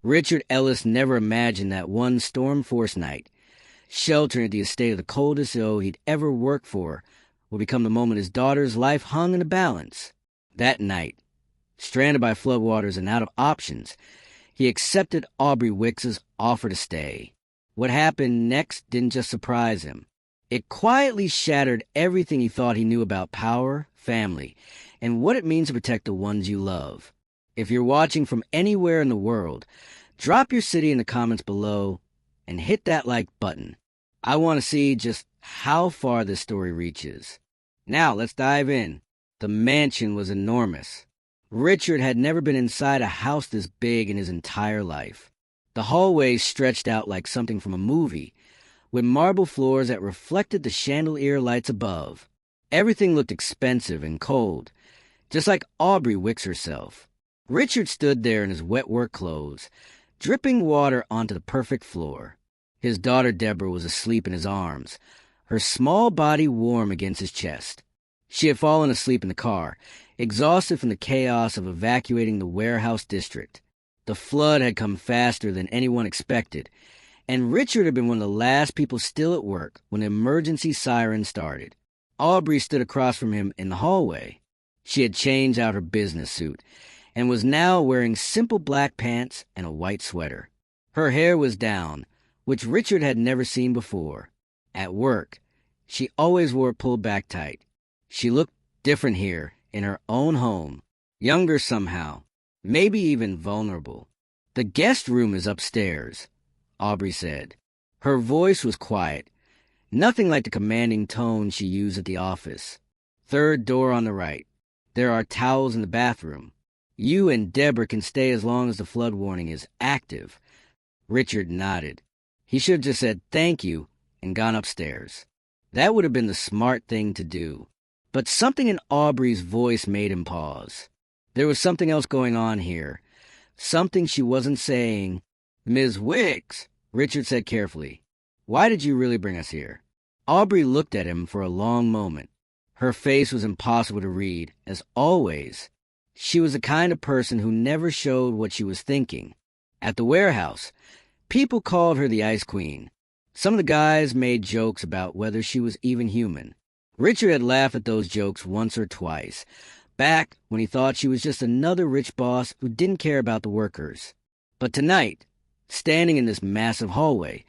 Richard Ellis never imagined that one storm-force night, sheltering at the estate of the coldest CO he'd ever worked for, would become the moment his daughter's life hung in the balance. That night, stranded by floodwaters and out of options, he accepted Aubrey Wicks's offer to stay. What happened next didn't just surprise him. It quietly shattered everything he thought he knew about power, family, and what it means to protect the ones you love. If you're watching from anywhere in the world, drop your city in the comments below and hit that like button. I want to see just how far this story reaches. Now, let's dive in. The mansion was enormous. Richard had never been inside a house this big in his entire life. The hallways stretched out like something from a movie, with marble floors that reflected the chandelier lights above. Everything looked expensive and cold, just like Aubrey Wicks herself. Richard stood there in his wet work clothes, dripping water onto the perfect floor. His daughter Deborah was asleep in his arms, her small body warm against his chest. She had fallen asleep in the car, exhausted from the chaos of evacuating the warehouse district. The flood had come faster than anyone expected, and Richard had been one of the last people still at work when the emergency siren started. Aubrey stood across from him in the hallway. She had changed out her business suit and was now wearing simple black pants and a white sweater. Her hair was down, which Richard had never seen before. At work, she always wore it pulled back tight. She looked different here, in her own home, younger somehow, maybe even vulnerable. "The guest room is upstairs," Aubrey said. Her voice was quiet, nothing like the commanding tone she used at the office. "Third door on the right. There are towels in the bathroom. You and Deborah can stay as long as the flood warning is active." Richard nodded. He should have just said thank you and gone upstairs. That would have been the smart thing to do. But something in Aubrey's voice made him pause. There was something else going on here. Something she wasn't saying. "Ms. Wicks," Richard said carefully, "why did you really bring us here?" Aubrey looked at him for a long moment. Her face was impossible to read, as always. She was the kind of person who never showed what she was thinking. At the warehouse, people called her the Ice Queen. Some of the guys made jokes about whether she was even human. Richard had laughed at those jokes once or twice, back when he thought she was just another rich boss who didn't care about the workers. But tonight, standing in this massive hallway,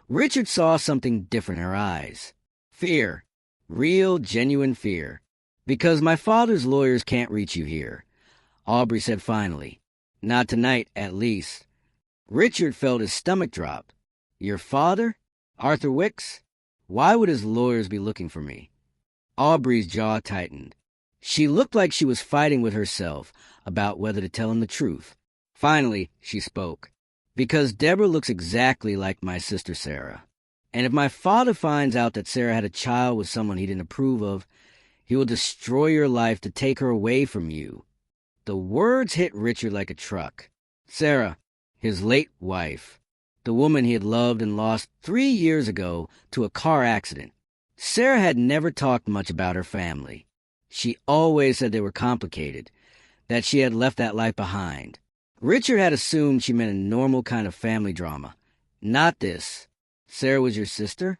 Richard saw something different in her eyes. Fear. Real, genuine fear. "Because my father's lawyers can't reach you here," Aubrey said finally. "Not tonight, at least." Richard felt his stomach drop. "Your father? Arthur Wicks? Why would his lawyers be looking for me?" Aubrey's jaw tightened. She looked like she was fighting with herself about whether to tell him the truth. Finally, she spoke. "Because Deborah looks exactly like my sister Sarah. And if my father finds out that Sarah had a child with someone he didn't approve of, he will destroy your life to take her away from you." The words hit Richard like a truck. Sarah, his late wife, the woman he had loved and lost 3 years ago to a car accident. Sarah had never talked much about her family. She always said they were complicated, that she had left that life behind. Richard had assumed she meant a normal kind of family drama. Not this. "Sarah was your sister?"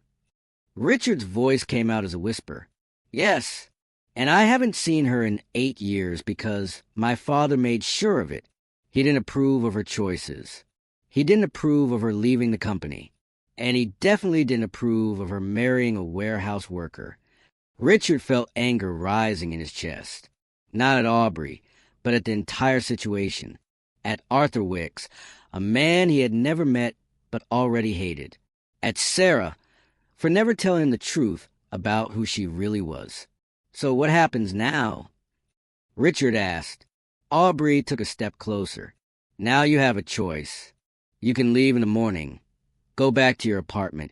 Richard's voice came out as a whisper. "Yes, and I haven't seen her in 8 years because my father made sure of it. He didn't approve of her choices. He didn't approve of her leaving the company. And he definitely didn't approve of her marrying a warehouse worker." Richard felt anger rising in his chest. Not at Aubrey, but at the entire situation. At Arthur Wicks, a man he had never met but already hated. At Sarah, for never telling him the truth about who she really was. "So what happens now?" Richard asked. Aubrey took a step closer. "Now you have a choice. You can leave in the morning. Go back to your apartment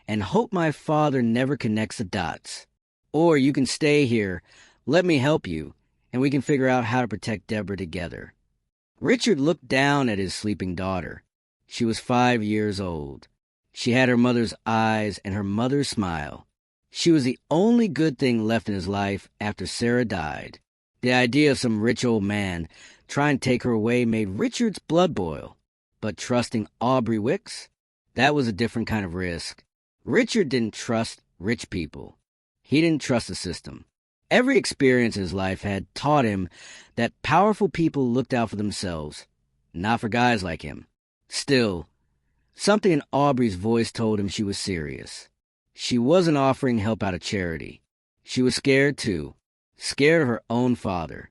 and hope my father never connects the dots. Or you can stay here, let me help you, and we can figure out how to protect Deborah together." Richard looked down at his sleeping daughter. She was 5 years old. She had her mother's eyes and her mother's smile. She was the only good thing left in his life after Sarah died. The idea of some rich old man trying to take her away made Richard's blood boil. But trusting Aubrey Wicks? That was a different kind of risk. Richard didn't trust rich people. He didn't trust the system. Every experience in his life had taught him that powerful people looked out for themselves, not for guys like him. Still, something in Aubrey's voice told him she was serious. She wasn't offering help out of charity. She was scared, too. Scared of her own father.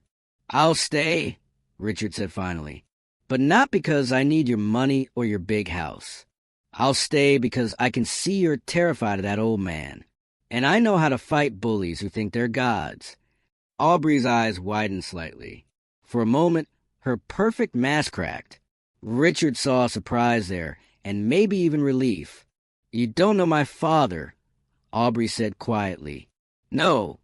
"I'll stay," Richard said finally. "But not because I need your money or your big house. I'll stay because I can see you're terrified of that old man. And I know how to fight bullies who think they're gods." Aubrey's eyes widened slightly. For a moment, her perfect mask cracked. Richard saw surprise there, and maybe even relief. "You don't know my father," Aubrey said quietly. "No,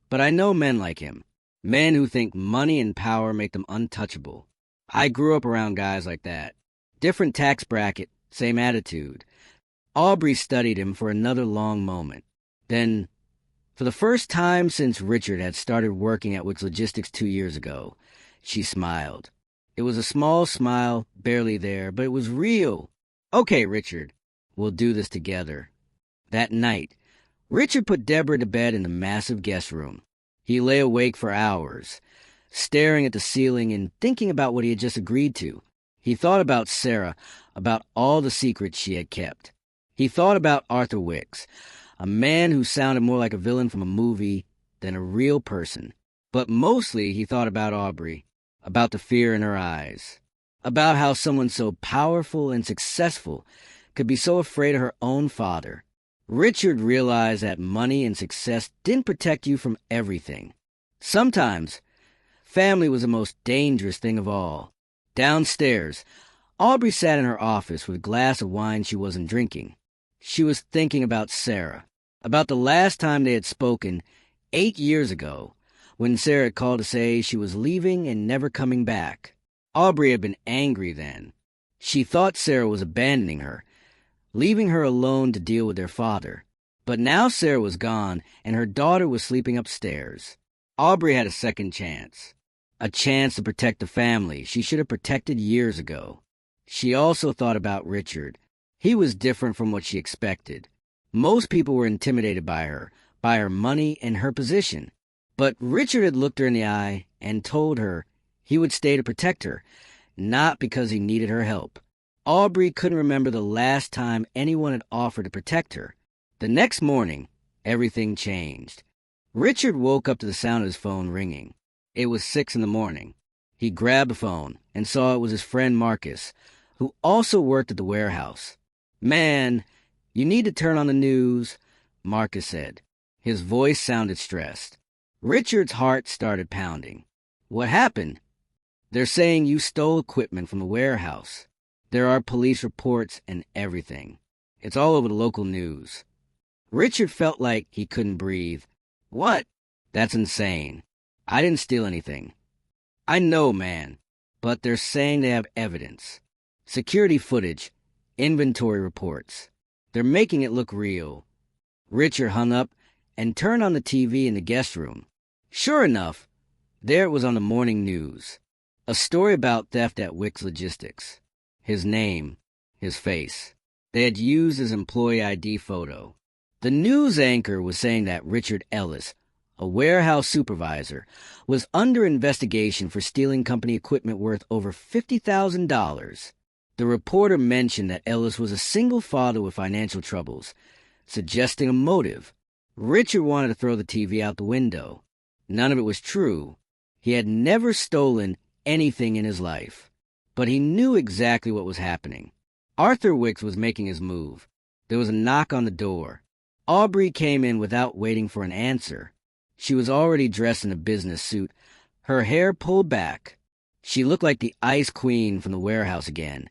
but I know men like him. Men who think money and power make them untouchable. I grew up around guys like that. Different tax bracket, same attitude." Aubrey studied him for another long moment. Then, for the first time since Richard had started working at Wicks Logistics 2 years ago, she smiled. It was a small smile, barely there, but it was real. "Okay, Richard, we'll do this together." That night, Richard put Deborah to bed in the massive guest room. He lay awake for hours, staring at the ceiling and thinking about what he had just agreed to. He thought about Sarah, about all the secrets she had kept. He thought about Arthur Wicks, a man who sounded more like a villain from a movie than a real person. But mostly he thought about Aubrey, about the fear in her eyes, about how someone so powerful and successful could be so afraid of her own father. Richard realized that money and success didn't protect you from everything. Sometimes, family was the most dangerous thing of all. Downstairs, Aubrey sat in her office with a glass of wine she wasn't drinking. She was thinking about Sarah, about the last time they had spoken 8 years ago, when Sarah had called to say she was leaving and never coming back. Aubrey had been angry then. She thought Sarah was abandoning her, leaving her alone to deal with their father. But now Sarah was gone, and her daughter was sleeping upstairs. Aubrey had a second chance. A chance to protect the family she should have protected years ago. She also thought about Richard. He was different from what she expected. Most people were intimidated by her money and her position. But Richard had looked her in the eye and told her he would stay to protect her, not because he needed her help. Aubrey couldn't remember the last time anyone had offered to protect her. The next morning, everything changed. Richard woke up to the sound of his phone ringing. It was 6 a.m. He grabbed the phone and saw it was his friend Marcus, who also worked at the warehouse. "Man, you need to turn on the news," Marcus said. His voice sounded stressed. Richard's heart started pounding. "What happened?" "They're saying you stole equipment from the warehouse. There are police reports and everything. It's all over the local news." Richard felt like he couldn't breathe. "What?" "That's insane. I didn't steal anything." "I know, man. But they're saying they have evidence. Security footage, inventory reports. They're making it look real." Richard hung up and turned on the TV in the guest room. Sure enough, there it was on the morning news. A story about theft at Wicks Logistics. His name, his face. They had used his employee ID photo. The news anchor was saying that Richard Ellis, a warehouse supervisor, was under investigation for stealing company equipment worth over $50,000. The reporter mentioned that Ellis was a single father with financial troubles, suggesting a motive. Richard wanted to throw the TV out the window. None of it was true. He had never stolen anything in his life. But he knew exactly what was happening. Arthur Wicks was making his move. There was a knock on the door. Aubrey came in without waiting for an answer. She was already dressed in a business suit, her hair pulled back. She looked like the ice queen from the warehouse again,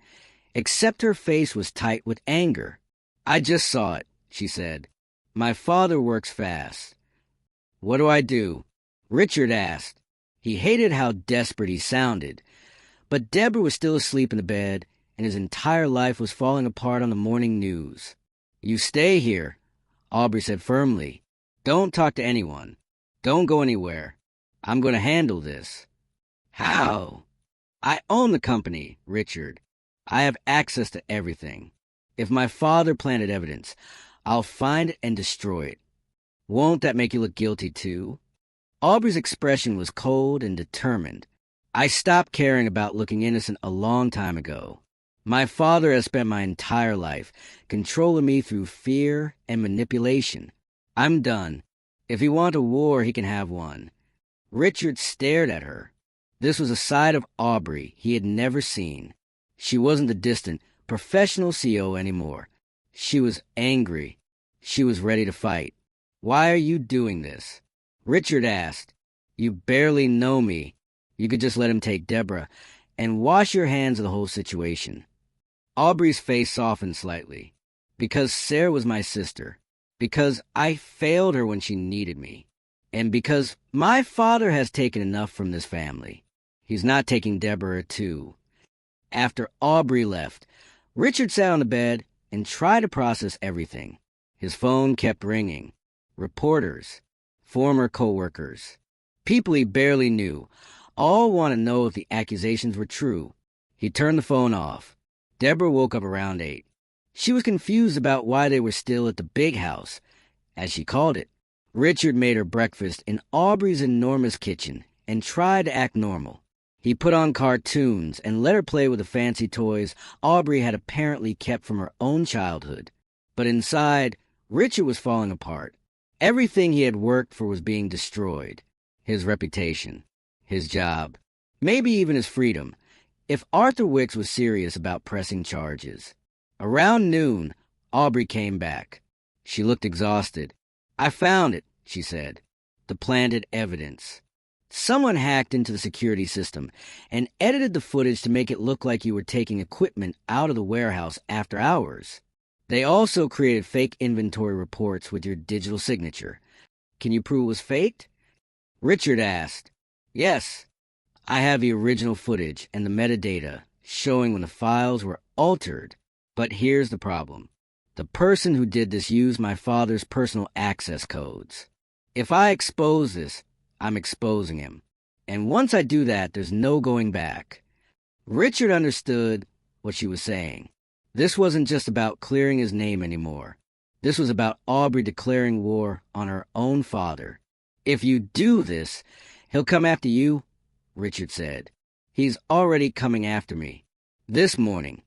except her face was tight with anger. "I just saw it," she said. "My father works fast." "What do I do?" Richard asked. He hated how desperate he sounded. But Deborah was still asleep in the bed, and his entire life was falling apart on the morning news. "You stay here," Aubrey said firmly. "Don't talk to anyone. Don't go anywhere. I'm going to handle this." "How?" "I own the company, Richard. I have access to everything. If my father planted evidence, I'll find it and destroy it. Won't that make you look guilty too? Aubrey's expression was cold and determined. I stopped caring about looking innocent a long time ago. My father has spent my entire life controlling me through fear and manipulation. I'm done. If he wants a war, he can have one. Richard stared at her. This was a side of Aubrey he had never seen. She wasn't the distant, professional CEO anymore. She was angry. She was ready to fight. Why are you doing this? Richard asked. You barely know me. You could just let him take Deborah and wash your hands of the whole situation. Aubrey's face softened slightly. Because Sarah was my sister. Because I failed her when she needed me. And because my father has taken enough from this family. He's not taking Deborah too. After Aubrey left, Richard sat on the bed and tried to process everything. His phone kept ringing. Reporters, former co-workers, people he barely knew, all want to know if the accusations were true. He turned the phone off. Deborah woke up around 8. She was confused about why they were still at the big house, as she called it. Richard made her breakfast in Aubrey's enormous kitchen and tried to act normal. He put on cartoons and let her play with the fancy toys Aubrey had apparently kept from her own childhood. But inside, Richard was falling apart. Everything he had worked for was being destroyed. His reputation, his job, maybe even his freedom, if Arthur Wicks was serious about pressing charges. Around noon, Aubrey came back. She looked exhausted. I found it, she said. The planted evidence. Someone hacked into the security system and edited the footage to make it look like you were taking equipment out of the warehouse after hours. They also created fake inventory reports with your digital signature. Can you prove it was faked? Richard asked. Yes. I have the original footage and the metadata showing when the files were altered. But here's the problem. The person who did this used my father's personal access codes. If I expose this, I'm exposing him. And once I do that, there's no going back. Richard understood what she was saying. This wasn't just about clearing his name anymore. This was about Aubrey declaring war on her own father. If you do this, he'll come after you, Richard said. He's already coming after me. This morning,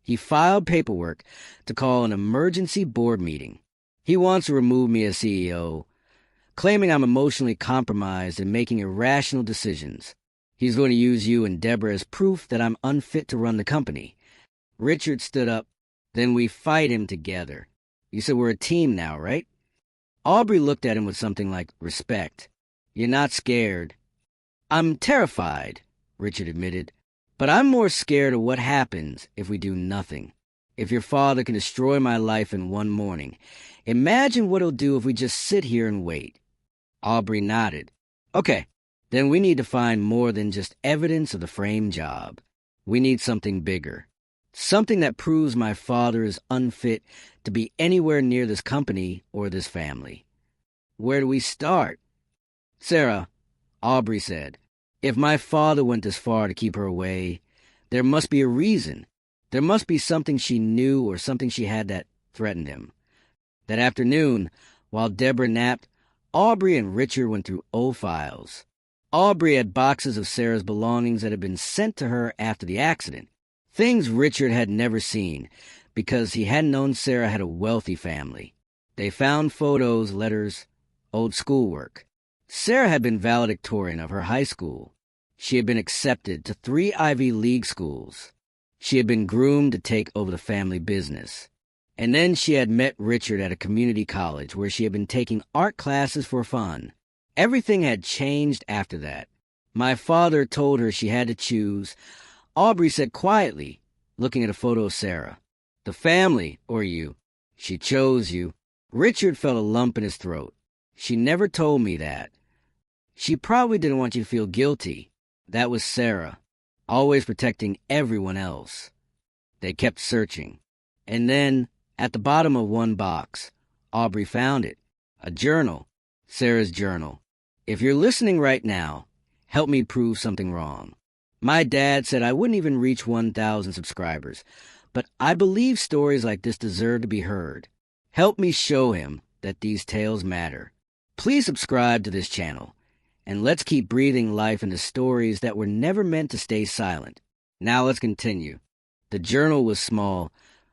he filed paperwork to call an emergency board meeting. He wants to remove me as CEO, claiming I'm emotionally compromised and making irrational decisions. He's going to use you and Deborah as proof that I'm unfit to run the company. Richard stood up. Then we fight him together. You said we're a team now, right? Aubrey looked at him with something like respect. You're not scared. I'm terrified, Richard admitted. But I'm more scared of what happens if we do nothing. If your father can destroy my life in one morning, imagine what he'll do if we just sit here and wait. Aubrey nodded. Okay, then we need to find more than just evidence of the framed job. We need something bigger. Something that proves my father is unfit to be anywhere near this company or this family. Where do we start? Sarah, Aubrey said, if my father went this far to keep her away, there must be a reason. There must be something she knew or something she had that threatened him. That afternoon, while Deborah napped, Aubrey and Richard went through old files. Aubrey had boxes of Sarah's belongings that had been sent to her after the accident. Things Richard had never seen, because he hadn't known Sarah had a wealthy family. They found photos, letters, old schoolwork. Sarah had been valedictorian of her high school. She had been accepted to 3 Ivy League schools. She had been groomed to take over the family business. And then she had met Richard at a community college where she had been taking art classes for fun. Everything had changed after that. My father told her she had to choose. Aubrey said quietly, looking at a photo of Sarah, the family, or you. She chose you. Richard felt a lump in his throat. She never told me that. She probably didn't want you to feel guilty. That was Sarah, always protecting everyone else. They kept searching. And then, at the bottom of one box, Aubrey found it. A journal. Sarah's journal. If you're listening right now, help me prove something wrong. My dad said I wouldn't even reach 1,000 subscribers, but I believe stories like this deserve to be heard. Help me show him that these tales matter. Please subscribe to this channel, and let's keep breathing life into stories that were never meant to stay silent. Now let's continue. The journal was small,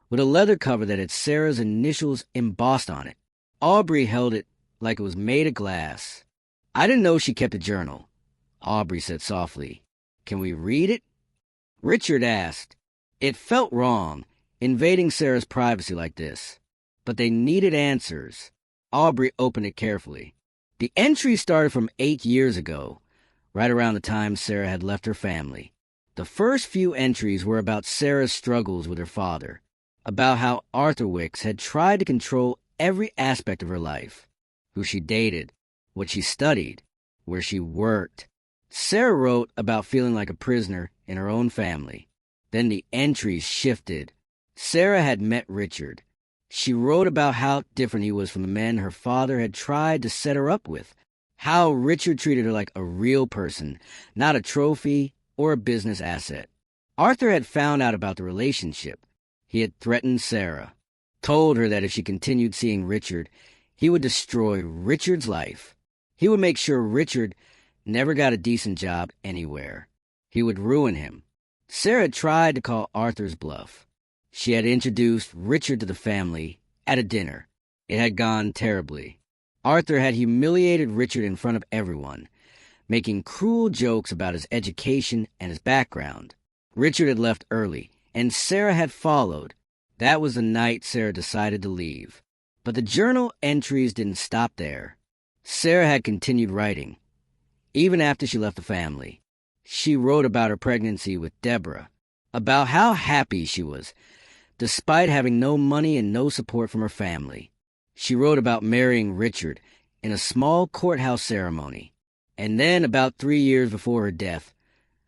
with a leather cover that had Sarah's initials embossed on it. Aubrey held it like it was made of glass. I didn't know she kept a journal. Aubrey said softly, "Can we read it?" Richard asked. It felt wrong, invading Sarah's privacy like this. But they needed answers. Aubrey opened it carefully. The entry started from 8 years ago, right around the time Sarah had left her family. The first few entries were about Sarah's struggles with her father, about how Arthur Wicks had tried to control every aspect of her life, who she dated, what she studied, where she worked. Sarah wrote about feeling like a prisoner in her own family. Then the entries shifted. Sarah had met Richard. She wrote about how different he was from the men her father had tried to set her up with, how Richard treated her like a real person, not a trophy or a business asset. Arthur had found out about the relationship. He had threatened Sarah, told her that if she continued seeing Richard, he would destroy Richard's life. He would make sure Richard never got a decent job anywhere. He would ruin him. Sarah tried to call Arthur's bluff. She had introduced Richard to the family at a dinner. It had gone terribly. Arthur had humiliated Richard in front of everyone, making cruel jokes about his education and his background. Richard had left early, and Sarah had followed. That was the night Sarah decided to leave. But the journal entries didn't stop there. Sarah had continued writing, even after she left the family. She wrote about her pregnancy with Deborah, about how happy she was, despite having no money and no support from her family. She wrote about marrying Richard in a small courthouse ceremony. And then, about 3 years before her death,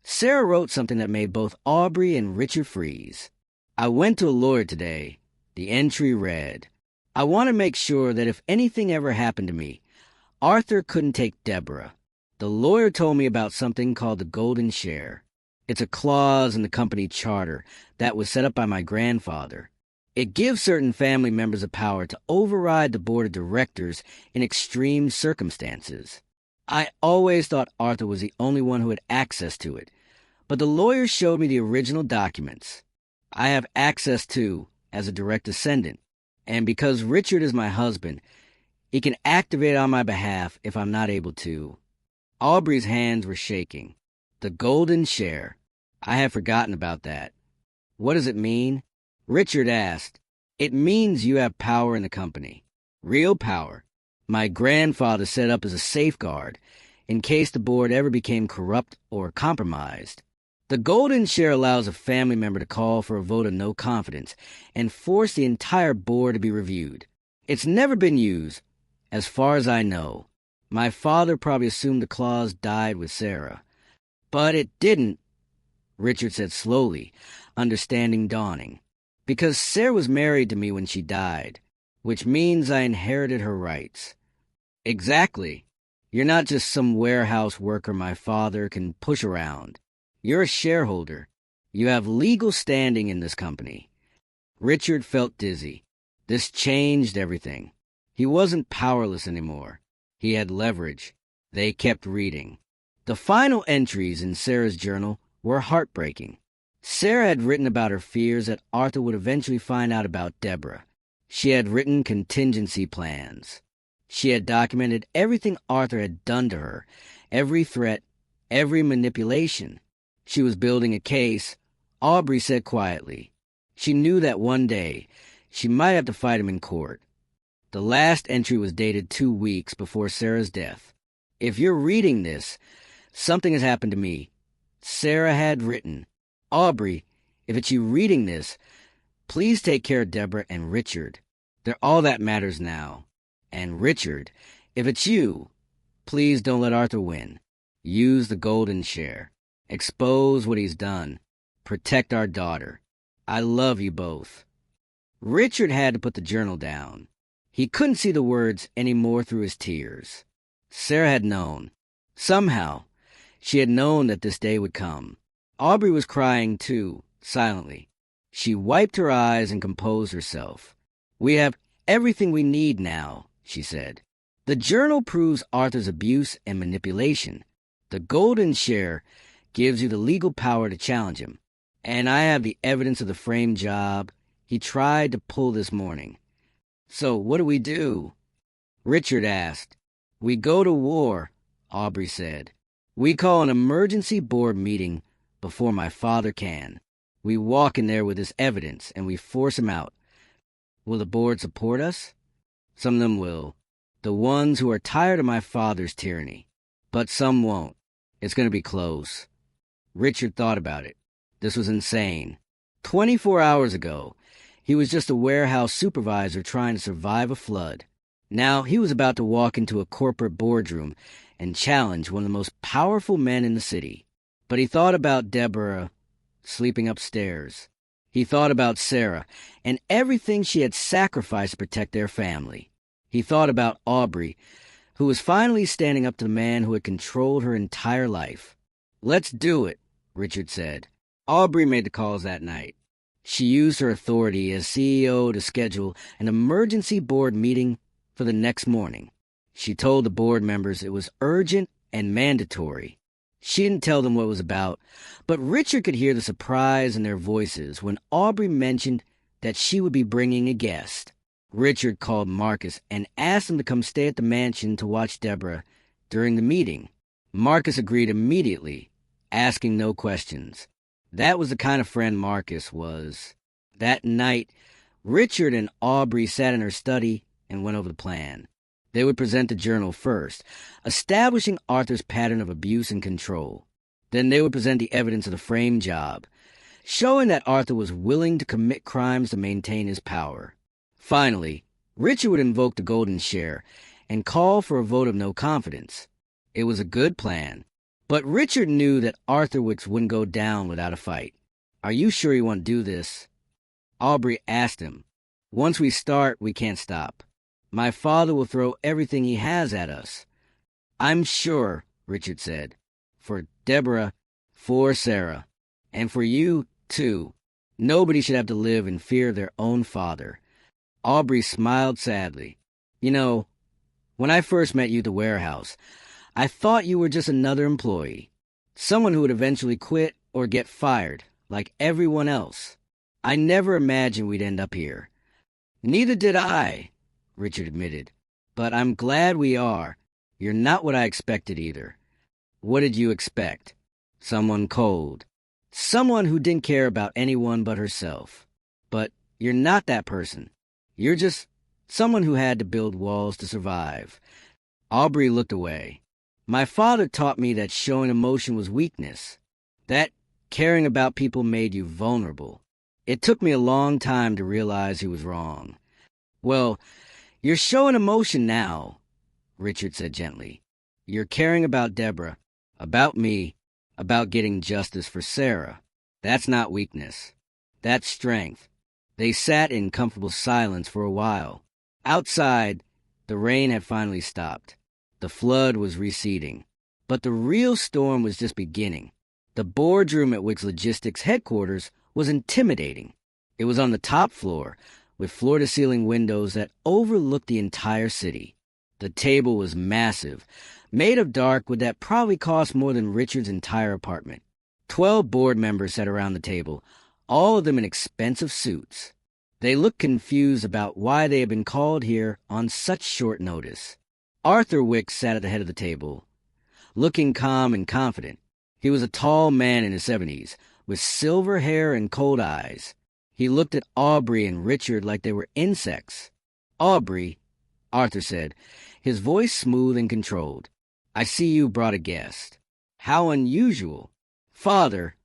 Sarah wrote something that made both Aubrey and Richard freeze. "I went to a lawyer today." The entry read, "I want to make sure that if anything ever happened to me, Arthur couldn't take Deborah. The lawyer told me about something called the Golden Share. It's a clause in the company charter that was set up by my grandfather. It gives certain family members the power to override the board of directors in extreme circumstances. I always thought Arthur was the only one who had access to it, but the lawyer showed me the original documents. I have access to as a direct descendant, and because Richard is my husband, he can activate on my behalf if I'm not able to." Aubrey's hands were shaking. The Golden Share. I had forgotten about that. "What does it mean?" Richard asked. "It means you have power in the company. Real power. My grandfather set up as a safeguard in case the board ever became corrupt or compromised. The Golden Share allows a family member to call for a vote of no confidence and force the entire board to be reviewed. It's never been used, as far as I know. My father probably assumed the clause died with Sarah. But it didn't," Richard said slowly, understanding dawning, "because Sarah was married to me when she died, which means I inherited her rights." "Exactly. You're not just some warehouse worker my father can push around. You're a shareholder. You have legal standing in this company." Richard felt dizzy. This changed everything. He wasn't powerless anymore. He had leverage. They kept reading. The final entries in Sarah's journal were heartbreaking. Sarah had written about her fears that Arthur would eventually find out about Deborah. She had written contingency plans. She had documented everything Arthur had done to her, every threat, every manipulation. She was building a case, Aubrey said quietly. She knew that one day she might have to fight him in court. The last entry was dated 2 weeks before Sarah's death. "If you're reading this, something has happened to me." Sarah had written, "Aubrey, if it's you reading this, please take care of Deborah and Richard. They're all that matters now. And Richard, if it's you, please don't let Arthur win. Use the Golden Share. Expose what he's done. Protect our daughter. I love you both." Richard had to put the journal down. He couldn't see the words any more through his tears. Sarah had known. Somehow, she had known that this day would come. Aubrey was crying too, silently. She wiped her eyes and composed herself. "We have everything we need now," she said. "The journal proves Arthur's abuse and manipulation. The golden share gives you the legal power to challenge him. And I have the evidence of the framed job he tried to pull this morning. So what do we do?" Richard asked. "We go to war," Aubrey said. "We call an emergency board meeting before my father can. We walk in there with this evidence and we force him out. Will the board support us? Some of them will. The ones who are tired of my father's tyranny. But some won't. It's going to be close." Richard thought about it. This was insane. 24 hours ago, he was just a warehouse supervisor trying to survive a flood. Now he was about to walk into a corporate boardroom and challenge one of the most powerful men in the city. But he thought about Deborah sleeping upstairs. He thought about Sarah and everything she had sacrificed to protect their family. He thought about Aubrey, who was finally standing up to the man who had controlled her entire life. "Let's do it," Richard said. Aubrey made the calls that night. She used her authority as CEO to schedule an emergency board meeting for the next morning. She told the board members it was urgent and mandatory. She didn't tell them what it was about, but Richard could hear the surprise in their voices when Aubrey mentioned that she would be bringing a guest. Richard called Marcus and asked him to come stay at the mansion to watch Deborah during the meeting. Marcus agreed immediately, asking no questions. That was the kind of friend Marcus was. That night, Richard and Aubrey sat in her study and went over the plan. They would present the journal first, establishing Arthur's pattern of abuse and control. Then they would present the evidence of the framed job, showing that Arthur was willing to commit crimes to maintain his power. Finally, Richard would invoke the golden share and call for a vote of no confidence. It was a good plan, but Richard knew that Arthur wouldn't go down without a fight. "Are you sure you want to do this?" Aubrey asked him. "Once we start, we can't stop. My father will throw everything he has at us." "I'm sure," Richard said. "For Deborah, for Sarah, and for you, too. Nobody should have to live in fear of their own father." Aubrey smiled sadly. "You know, when I first met you at the warehouse, I thought you were just another employee, someone who would eventually quit or get fired, like everyone else. I never imagined we'd end up here." "Neither did I," Richard admitted. "But I'm glad we are. You're not what I expected either." "What did you expect?" "Someone cold. Someone who didn't care about anyone but herself. But you're not that person. You're just someone who had to build walls to survive." Aubrey looked away. "My father taught me that showing emotion was weakness, that caring about people made you vulnerable. It took me a long time to realize he was wrong." "Well, you're showing emotion now," Richard said gently. "You're caring about Deborah, about me, about getting justice for Sarah. That's not weakness. That's strength." They sat in comfortable silence for a while. Outside, the rain had finally stopped. The flood was receding. But the real storm was just beginning. The boardroom at Wix Logistics headquarters was intimidating. It was on the top floor, with floor-to-ceiling windows that overlooked the entire city. The table was massive, made of dark wood that probably cost more than Richard's entire apartment. 12 board members sat around the table, all of them in expensive suits. They looked confused about why they had been called here on such short notice. Arthur Wicks sat at the head of the table, looking calm and confident. He was a tall man in his 70s, with silver hair and cold eyes. He looked at Aubrey and Richard like they were insects. "Aubrey," Arthur said, his voice smooth and controlled, "I see you brought a guest. How unusual." "Father,"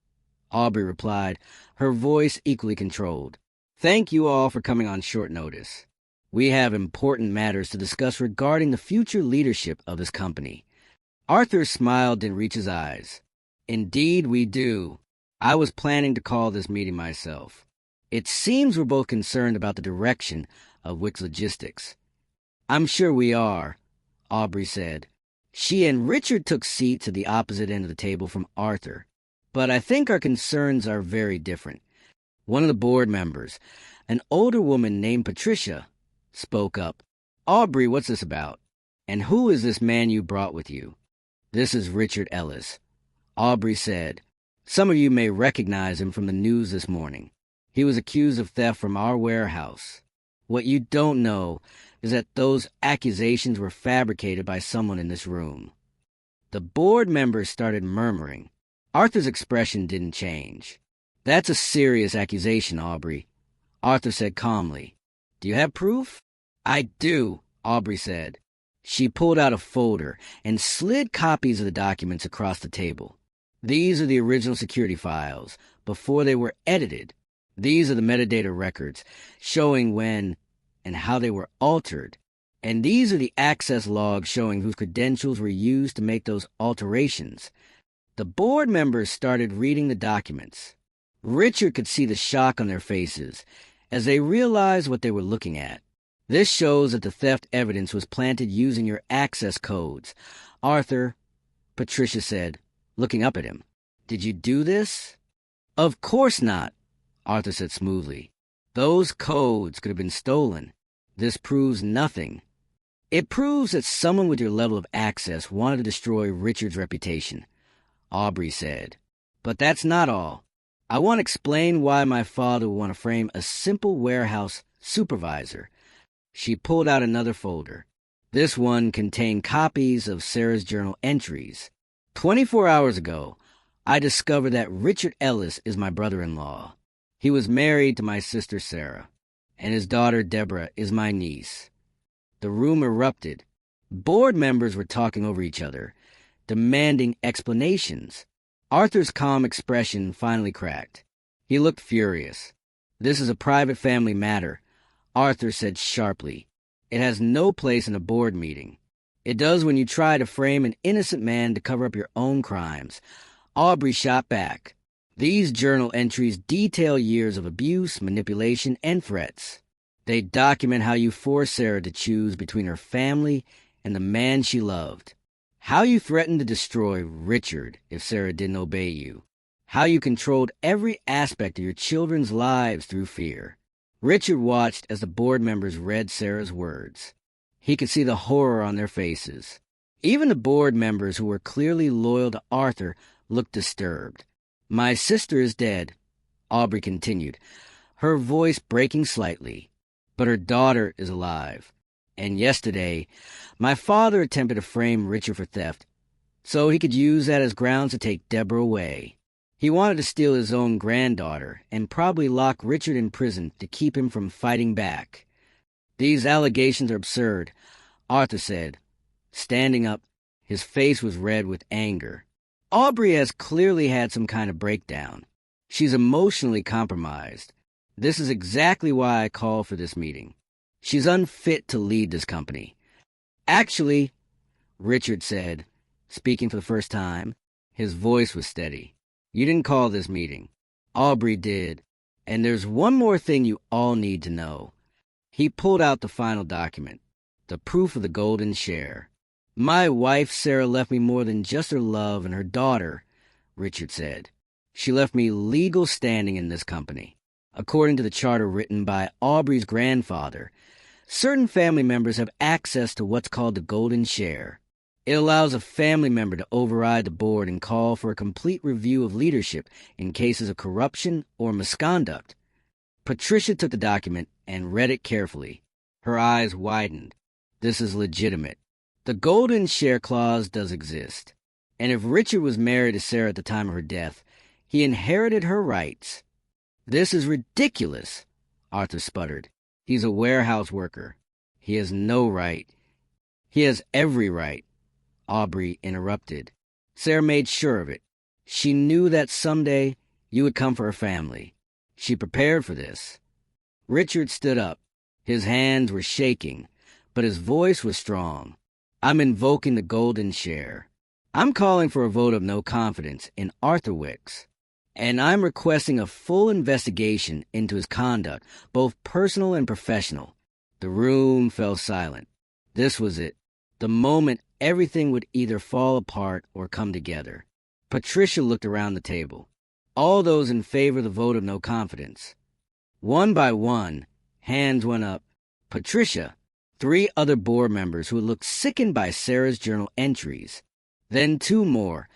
Aubrey replied, her voice equally controlled, "thank you all for coming on short notice. We have important matters to discuss regarding the future leadership of this company." Arthur's smile didn't reach his eyes. "Indeed we do. I was planning to call this meeting myself. It seems we're both concerned about the direction of Wix Logistics." "I'm sure we are," Aubrey said. She and Richard took seats at the opposite end of the table from Arthur. But I think our concerns are very different. One of the board members, an older woman named Patricia, spoke up. Aubrey, what's this about? And who is this man you brought with you? This is Richard Ellis. Aubrey said. Some of you may recognize him from the news this morning. He was accused of theft from our warehouse. What you don't know is that those accusations were fabricated by someone in this room. The board members started murmuring. Arthur's expression didn't change. That's a serious accusation, Aubrey. Arthur said calmly. Do you have proof? I do, Aubrey said. She pulled out a folder and slid copies of the documents across the table. These are the original security files, before they were edited. These are the metadata records, showing when and how they were altered. And these are the access logs showing whose credentials were used to make those alterations. The board members started reading the documents. Richard could see the shock on their faces as they realized what they were looking at. This shows that the theft evidence was planted using your access codes. Arthur, Patricia said, looking up at him. Did you do this? Of course not, Arthur said smoothly. Those codes could have been stolen. This proves nothing. It proves that someone with your level of access wanted to destroy Richard's reputation, Aubrey said. But that's not all. I want to explain why my father would want to frame a simple warehouse supervisor. She pulled out another folder. This one contained copies of Sarah's journal entries. 24 hours ago, I discovered that Richard Ellis is my brother-in-law. He was married to my sister Sarah, and his daughter Deborah is my niece. The room erupted. Board members were talking over each other, demanding explanations. Arthur's calm expression finally cracked. He looked furious. This is a private family matter, Arthur said sharply. It has no place in a board meeting. It does when you try to frame an innocent man to cover up your own crimes. Aubrey shot back. These journal entries detail years of abuse, manipulation, and threats. They document how you forced Sarah to choose between her family and the man she loved. How you threatened to destroy Richard if Sarah didn't obey you. How you controlled every aspect of your children's lives through fear. Richard watched as the board members read Sarah's words. He could see the horror on their faces. Even the board members who were clearly loyal to Arthur looked disturbed. My sister is dead, Aubrey continued, her voice breaking slightly. But her daughter is alive. And yesterday, my father attempted to frame Richard for theft, so he could use that as grounds to take Deborah away. He wanted to steal his own granddaughter and probably lock Richard in prison to keep him from fighting back. These allegations are absurd, Arthur said. Standing up, his face was red with anger. Aubrey has clearly had some kind of breakdown. She's emotionally compromised. This is exactly why I called for this meeting. She's unfit to lead this company. Actually, Richard said, speaking for the first time, his voice was steady. You didn't call this meeting. Aubrey did. And there's one more thing you all need to know. He pulled out the final document, the proof of the golden share. My wife, Sarah, left me more than just her love and her daughter, Richard said. She left me legal standing in this company. According to the charter written by Aubrey's grandfather, certain family members have access to what's called the golden share. It allows a family member to override the board and call for a complete review of leadership in cases of corruption or misconduct. Patricia took the document and read it carefully. Her eyes widened. This is legitimate. The golden share clause does exist. And if Richard was married to Sarah at the time of her death, he inherited her rights. This is ridiculous, Arthur sputtered. He's a warehouse worker. He has no right. He has every right, Aubrey interrupted. Sarah made sure of it. She knew that someday you would come for her family. She prepared for this. Richard stood up. His hands were shaking, but his voice was strong. I'm invoking the golden share. I'm calling for a vote of no confidence in Arthur Wicks. And I'm requesting a full investigation into his conduct, both personal and professional. The room fell silent. This was it. The moment everything would either fall apart or come together. Patricia looked around the table. All those in favor of the vote of no confidence. One by one, hands went up. Patricia, 3 other board members who had looked sickened by Sarah's journal entries. Then 2 more,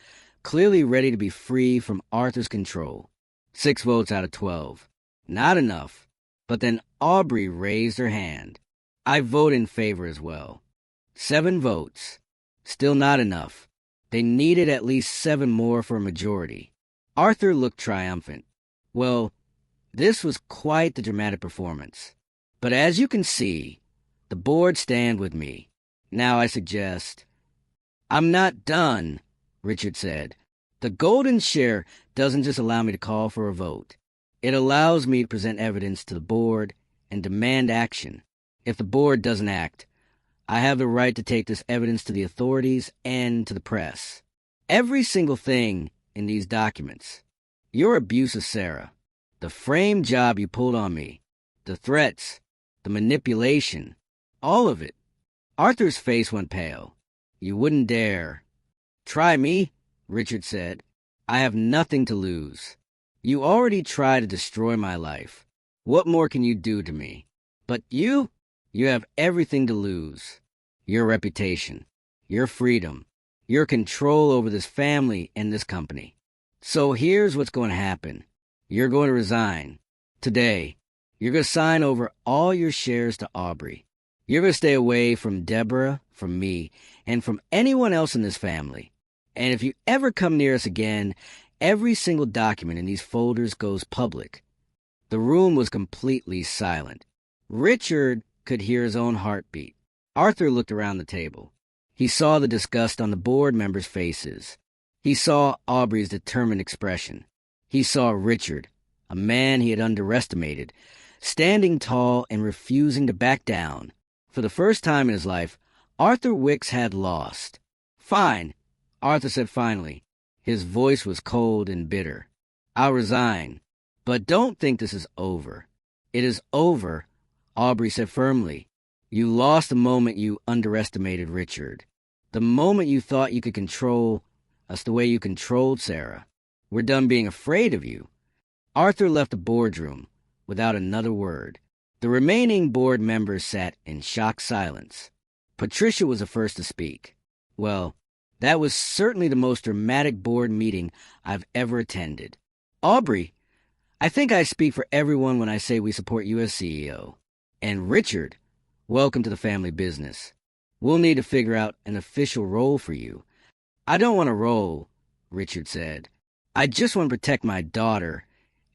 clearly ready to be free from Arthur's control. 6 votes out of 12. Not enough. But then Aubrey raised her hand. I vote in favor as well. 7 votes. Still not enough. They needed at least 7 more for a majority. Arthur looked triumphant. Well, this was quite the dramatic performance. But as you can see, the board stand with me. Now I suggest... I'm not done, Richard said. The golden share doesn't just allow me to call for a vote. It allows me to present evidence to the board and demand action. If the board doesn't act, I have the right to take this evidence to the authorities and to the press. Every single thing in these documents. Your abuse of Sarah, the frame job you pulled on me, the threats, the manipulation, all of it. Arthur's face went pale. You wouldn't dare. Try me, Richard said. I have nothing to lose. You already tried to destroy my life. What more can you do to me? But you have everything to lose. Your reputation, your freedom, your control over this family and this company. So here's what's going to happen. You're going to resign. Today, you're going to sign over all your shares to Aubrey. You're going to stay away from Deborah, from me, and from anyone else in this family. And if you ever come near us again, every single document in these folders goes public. The room was completely silent. Richard could hear his own heartbeat. Arthur looked around the table. He saw the disgust on the board members' faces. He saw Aubrey's determined expression. He saw Richard, a man he had underestimated, standing tall and refusing to back down. For the first time in his life, Arthur Wicks had lost. Fine, Arthur said finally. His voice was cold and bitter. I'll resign. But don't think this is over. It is over, Aubrey said firmly. You lost the moment you underestimated Richard. The moment you thought you could control us the way you controlled Sarah. We're done being afraid of you. Arthur left the boardroom without another word. The remaining board members sat in shocked silence. Patricia was the first to speak. Well, that was certainly the most dramatic board meeting I've ever attended. Aubrey, I think I speak for everyone when I say we support you as CEO. And Richard, welcome to the family business. We'll need to figure out an official role for you. I don't want a role, Richard said. I just want to protect my daughter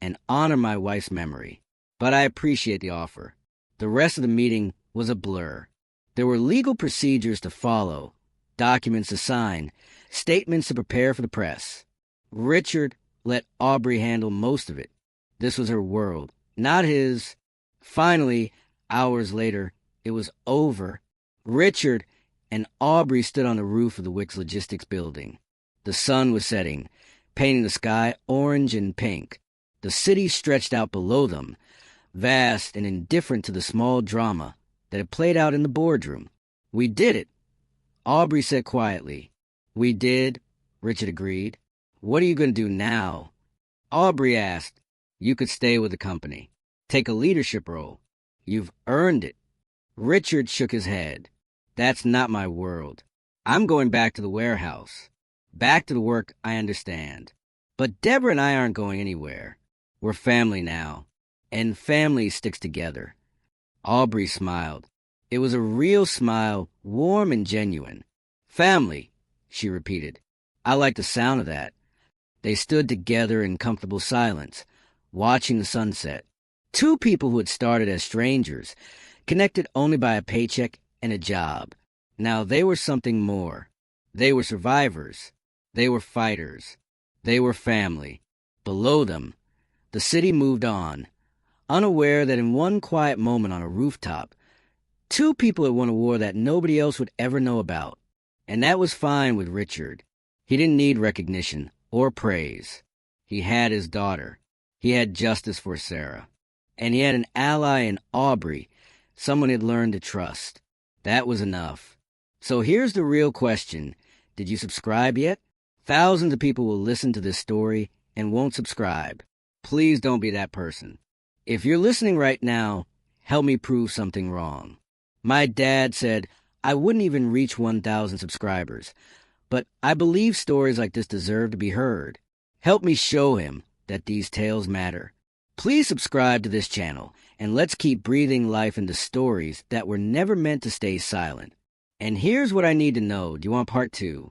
and honor my wife's memory. But I appreciate the offer. The rest of the meeting was a blur. There were legal procedures to follow, documents to sign, statements to prepare for the press. Richard let Aubrey handle most of it. This was her world, not his. Finally, hours later, it was over. Richard and Aubrey stood on the roof of the Wicks Logistics building. The sun was setting, painting the sky orange and pink. The city stretched out below them, vast and indifferent to the small drama that had played out in the boardroom. We did it, Aubrey said quietly. We did, Richard agreed. What are you going to do now? Aubrey asked. You could stay with the company. Take a leadership role. You've earned it. Richard shook his head. That's not my world. I'm going back to the warehouse. Back to the work I understand. But Deborah and I aren't going anywhere. We're family now. And family sticks together. Aubrey smiled. It was a real smile, warm and genuine. Family, she repeated. I like the sound of that. They stood together in comfortable silence, watching the sunset. Two people who had started as strangers, connected only by a paycheck and a job. Now they were something more. They were survivors. They were fighters. They were family. Below them, the city moved on, unaware that in one quiet moment on a rooftop, two people had won a war that nobody else would ever know about. And that was fine with Richard. He didn't need recognition or praise. He had his daughter. He had justice for Sarah. And he had an ally in Aubrey, someone he'd learned to trust. That was enough. So here's the real question. Did you subscribe yet? Thousands of people will listen to this story and won't subscribe. Please don't be that person. If you're listening right now, help me prove something wrong. My dad said I wouldn't even reach 1,000 subscribers, but I believe stories like this deserve to be heard. Help me show him that these tales matter. Please subscribe to this channel, and let's keep breathing life into stories that were never meant to stay silent. And here's what I need to know. Do you want part 2?